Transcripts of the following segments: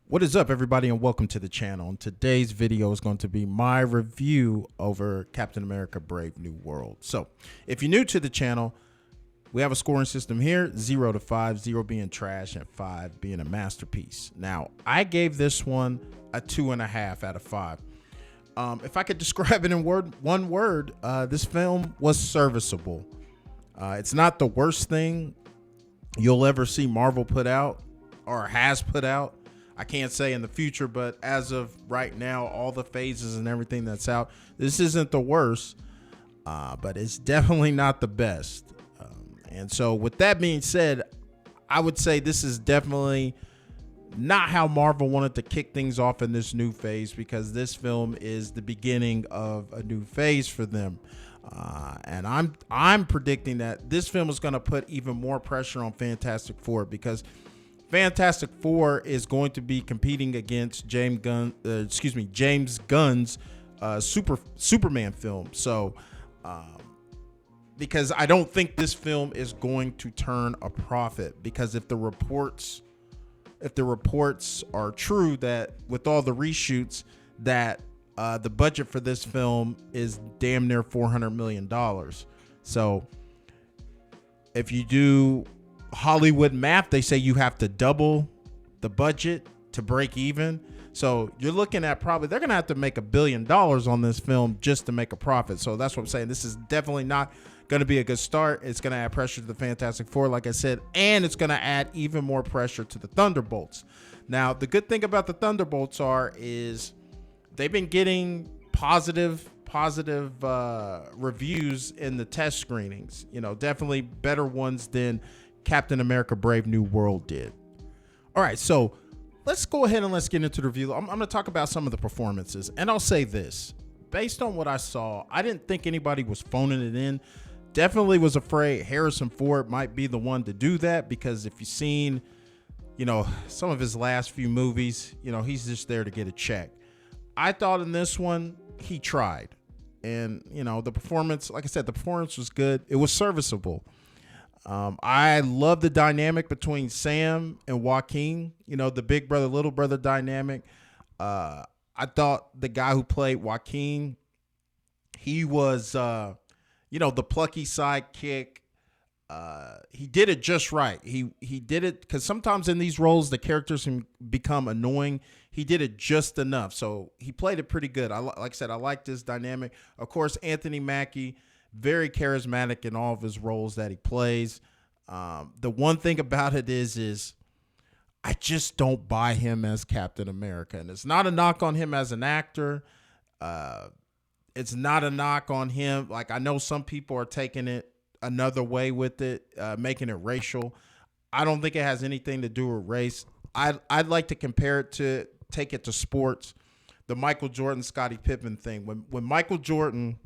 What is up, everybody, and welcome to the channel. And today's video is going to be my review over Captain America Brave New World. So if you're new to the channel, we have a scoring system here, 0 to 5, 0 being trash and 5 being a masterpiece. Now, I gave this one a 2.5 out of 5. If I could describe it in one word, this film was serviceable. It's not the worst thing you'll ever see Marvel put out or has put out. I can't say in the future, but as of right now, all the phases and everything that's out, this isn't the worst, but it's definitely not the best. And so with that being said, I would say this is definitely not how Marvel wanted to kick things off in this new phase, because this film is the beginning of a new phase for them. And I'm predicting that this film is going to put even more pressure on Fantastic Four, because Fantastic Four is going to be competing against James Gunn's Superman film. So, because I don't think this film is going to turn a profit, because if the reports are true that with all the reshoots that the budget for this film is damn near $400 million. So if you do Hollywood math, they say you have to double the budget to break even. So you're looking at probably they're gonna have to make $1 billion on this film just to make a profit. So that's what I'm saying. This is definitely not gonna be a good start. It's gonna add pressure to the Fantastic Four, like I said, and it's gonna add even more pressure to the Thunderbolts. Now, the good thing about the Thunderbolts is they've been getting positive reviews in the test screenings. You know, definitely better ones than Captain America Brave New World did. All right, so let's go ahead and let's get into the review. I'm going to talk about some of the performances, and I'll say this. Based on what I saw, I didn't think anybody was phoning it in. Definitely was afraid Harrison Ford might be the one to do that, because if you've seen, you know, some of his last few movies, you know, he's just there to get a check. I thought in this one, he tried. And, you know, the performance, like I said, the performance was good. It was serviceable. I love the dynamic between Sam and Joaquin, you know, the big brother, little brother dynamic. I thought the guy who played Joaquin, he was, you know, the plucky sidekick. He did it just right. He did it because sometimes in these roles, the characters can become annoying. He did it just enough. So he played it pretty good. Like I said, I like this dynamic. Of course, Anthony Mackie, very charismatic in all of his roles that he plays. The one thing about it is I just don't buy him as Captain America. And it's not a knock on him as an actor. It's not a knock on him. Like, I know some people are taking it another way with it, making it racial. I don't think it has anything to do with race. I'd like to take it to sports. The Michael Jordan, Scottie Pippen thing. When Michael Jordan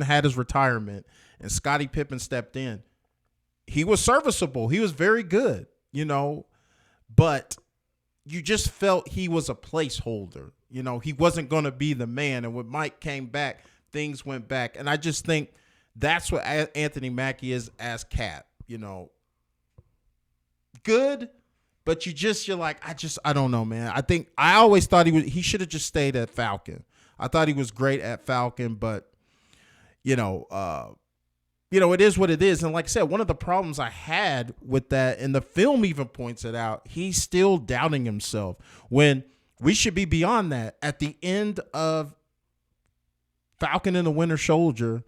had his retirement and Scottie Pippen stepped in, he was serviceable. He was very good, you know, but you just felt he was a placeholder. You know, he wasn't going to be the man. And when Mike came back, things went back. And I just think that's what Anthony Mackie is as Cap, you know, good, but you're like, I don't know, man. I always thought he should have just stayed at Falcon. I thought he was great at Falcon, but you know, it is what it is. And like I said, one of the problems I had with that, and the film even points it out, he's still doubting himself when we should be beyond that. At the end of Falcon and the Winter Soldier,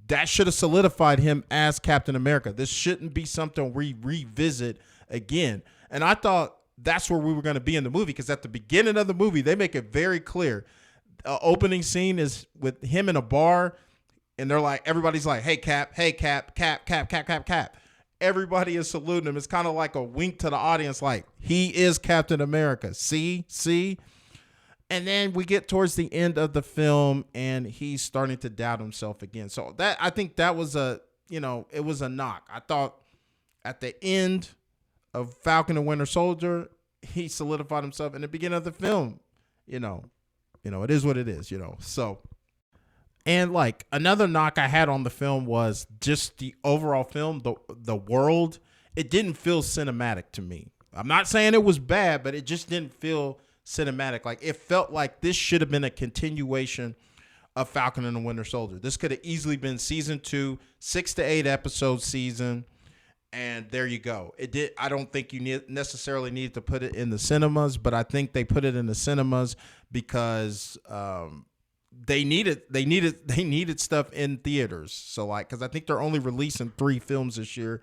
that should have solidified him as Captain America. This shouldn't be something we revisit again. And I thought that's where we were going to be in the movie, because at the beginning of the movie, they make it very clear. Opening scene is with him in a bar, and they're like, everybody's like, hey, Cap, Cap, Cap, Cap, Cap, Cap, Cap. Everybody is saluting him. It's kind of like a wink to the audience, like, he is Captain America. See? And then we get towards the end of the film, and he's starting to doubt himself again. So I think that was it was a knock. I thought at the end of Falcon and Winter Soldier, he solidified himself. In the beginning of the film, you know, it is what it is, you know. So, and like another knock I had on the film was just the overall film, the world. It didn't feel cinematic to me. I'm not saying it was bad, but it just didn't feel cinematic. Like it felt like this should have been a continuation of Falcon and the Winter Soldier. This could have easily been season 2, 6 to 8 episode season, and there you go. It did. I don't think you necessarily need to put it in the cinemas, but I think they put it in the cinemas because they needed stuff in theaters. So like, because I think they're only releasing 3 films this year.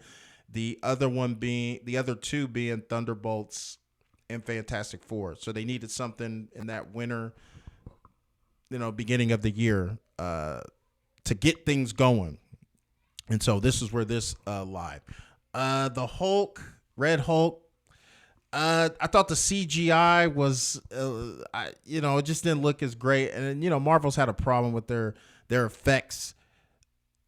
The other two being Thunderbolts and Fantastic Four. So they needed something in that winter, beginning of the year to get things going. And so this is where this live. The Hulk, Red Hulk, I thought the CGI was, it just didn't look as great. And, Marvel's had a problem with their effects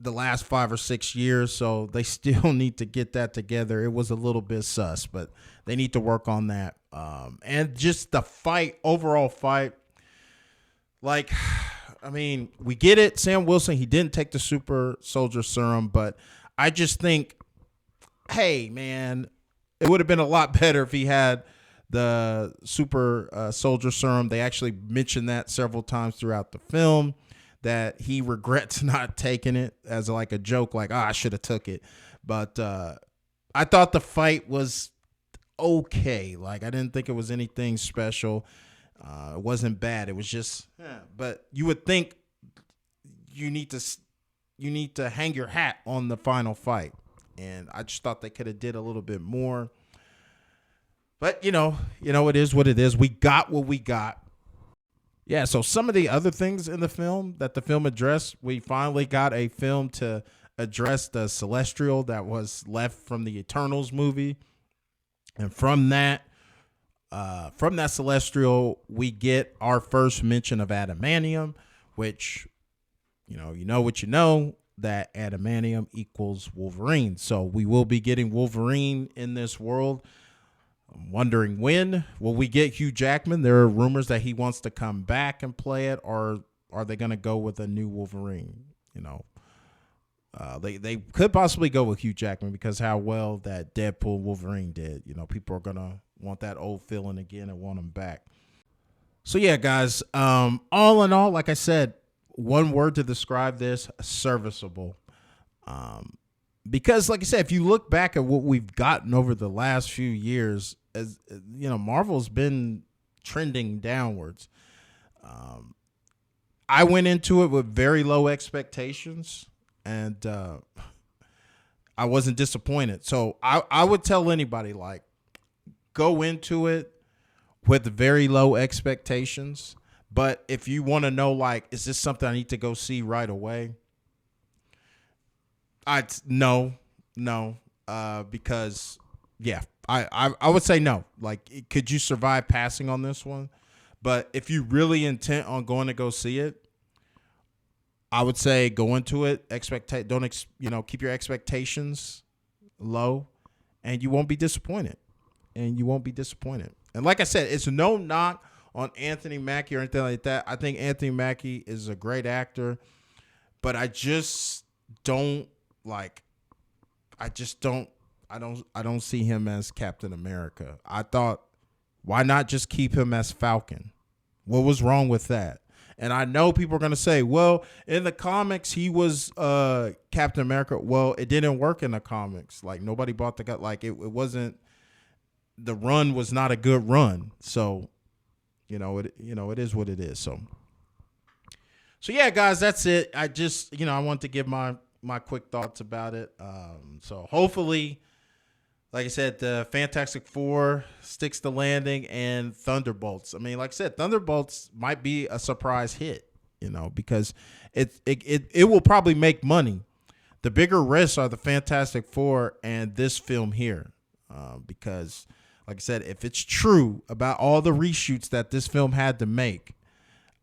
the last 5 or 6 years, so they still need to get that together. It was a little bit sus, but they need to work on that. And just the overall fight, like, I mean, we get it. Sam Wilson, he didn't take the super soldier serum, but I just think, hey, man, it would have been a lot better if he had the super soldier serum. They actually mentioned that several times throughout the film, that he regrets not taking it as like a joke, like, I should have took it. But I thought the fight was okay. Like, I didn't think it was anything special. It wasn't bad. It was just, but you would think you need to hang your hat on the final fight. And I just thought they could have did a little bit more. But, it is what it is. We got what we got. Yeah, so some of the other things in the film that the film addressed, we finally got a film to address the Celestial that was left from the Eternals movie. And from that Celestial, we get our first mention of adamantium, which, that adamantium equals Wolverine. So we will be getting Wolverine in this world. I'm wondering when will we get Hugh Jackman. There are rumors that he wants to come back and play it, or are they going to go with a new Wolverine? They could possibly go with Hugh Jackman because how well that Deadpool Wolverine did. People are going to want that old feeling again and want him back. So yeah, guys, all in all, like I said, one word to describe this: serviceable. Because like I said, if you look back at what we've gotten over the last few years, as Marvel's been trending downwards. I went into it with very low expectations, and I wasn't disappointed. So I would tell anybody, like, go into it with very low expectations. But if you want to know, like, is this something I need to go see right away? No, because yeah, I would say no. Like, could you survive passing on this one? But if you really intent on going to go see it, I would say go into it. Keep your expectations low, and you won't be disappointed. And like I said, it's no knock on Anthony Mackie or anything like that. I think Anthony Mackie is a great actor, but I just don't like. I don't see him as Captain America. I thought, why not just keep him as Falcon? What was wrong with that? And I know people are going to say, well, in the comics, he was Captain America. Well, it didn't work in the comics. Like, nobody bought the gut. Like, it wasn't, the run was not a good run. So, it is what it is. So yeah, guys, that's it. I just, I want to give my quick thoughts about it. So hopefully, like I said, the Fantastic Four sticks the landing, and Thunderbolts. I mean, like I said, Thunderbolts might be a surprise hit, because it will probably make money. The bigger risks are the Fantastic Four and this film here, because, like I said, if it's true about all the reshoots that this film had to make,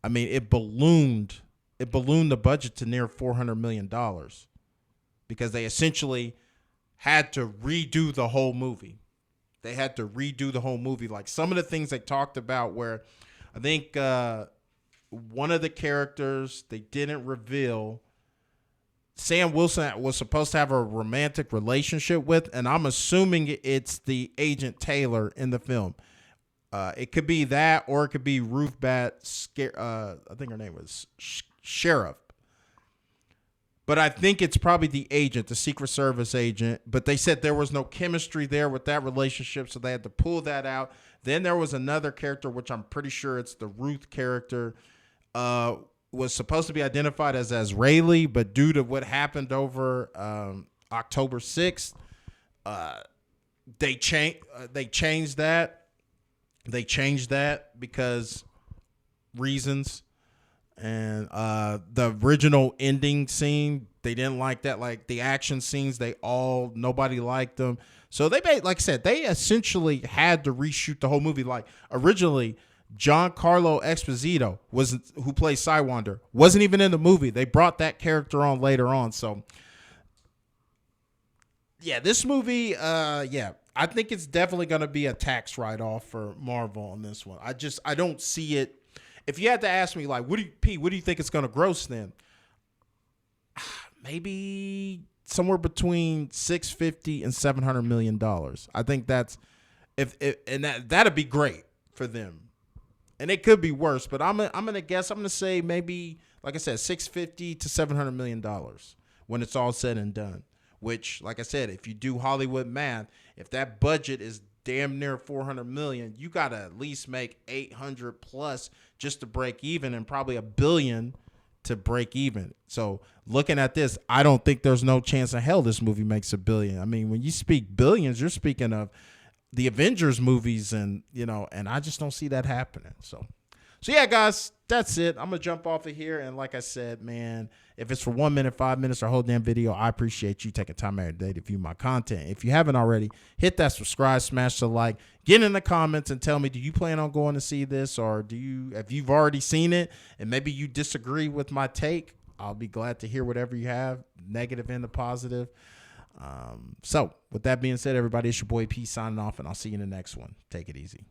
I mean, it ballooned the budget to near $400 million, because they essentially had to redo the whole movie. Like, some of the things they talked about, where I think one of the characters, they didn't reveal Sam Wilson was supposed to have a romantic relationship with, and I'm assuming it's the Agent Taylor in the film. It could be that, or it could be Ruth Bat. I think her name was Sheriff. But I think it's probably the agent, the Secret Service agent. But they said there was no chemistry there with that relationship, so they had to pull that out. Then there was another character, which I'm pretty sure it's the Ruth character, was supposed to be identified as Azraeli, but due to what happened over October 6th, they changed that. They changed that because reasons. And the original ending scene, they didn't like that. Like the action scenes, nobody liked them. So they made, like I said, they essentially had to reshoot the whole movie. Like originally, Giancarlo Esposito who plays Sidewinder, wasn't even in the movie. They brought that character on later on. So yeah, this movie, I think it's definitely going to be a tax write-off for Marvel on this one. I don't see it. If you had to ask me, like, what do you think it's going to gross then? Maybe somewhere between $650 and $700 million. I think that's that'd be great for them. And it could be worse, but I'm gonna guess. I'm gonna say maybe, like I said, $650 to $700 million when it's all said and done. Which, like I said, if you do Hollywood math, if that budget is damn near $400 million, you gotta at least make 800 plus just to break even, and probably $1 billion to break even. So looking at this, I don't think there's no chance in hell this movie makes $1 billion. I mean, when you speak billions, you're speaking of the Avengers movies, and and I just don't see that happening. So yeah, guys, that's it. I'm gonna jump off of here, and like I said, man, if it's for 1 minute, 5 minutes, or a whole damn video, I appreciate you taking time out of your day to view my content. If you haven't already, hit that subscribe, smash the like, get in the comments and tell me, do you plan on going to see this, or if you've already seen it and maybe you disagree with my take, I'll be glad to hear whatever you have, negative and the positive. So with that being said, everybody, it's your boy P signing off, and I'll see you in the next one. Take it easy.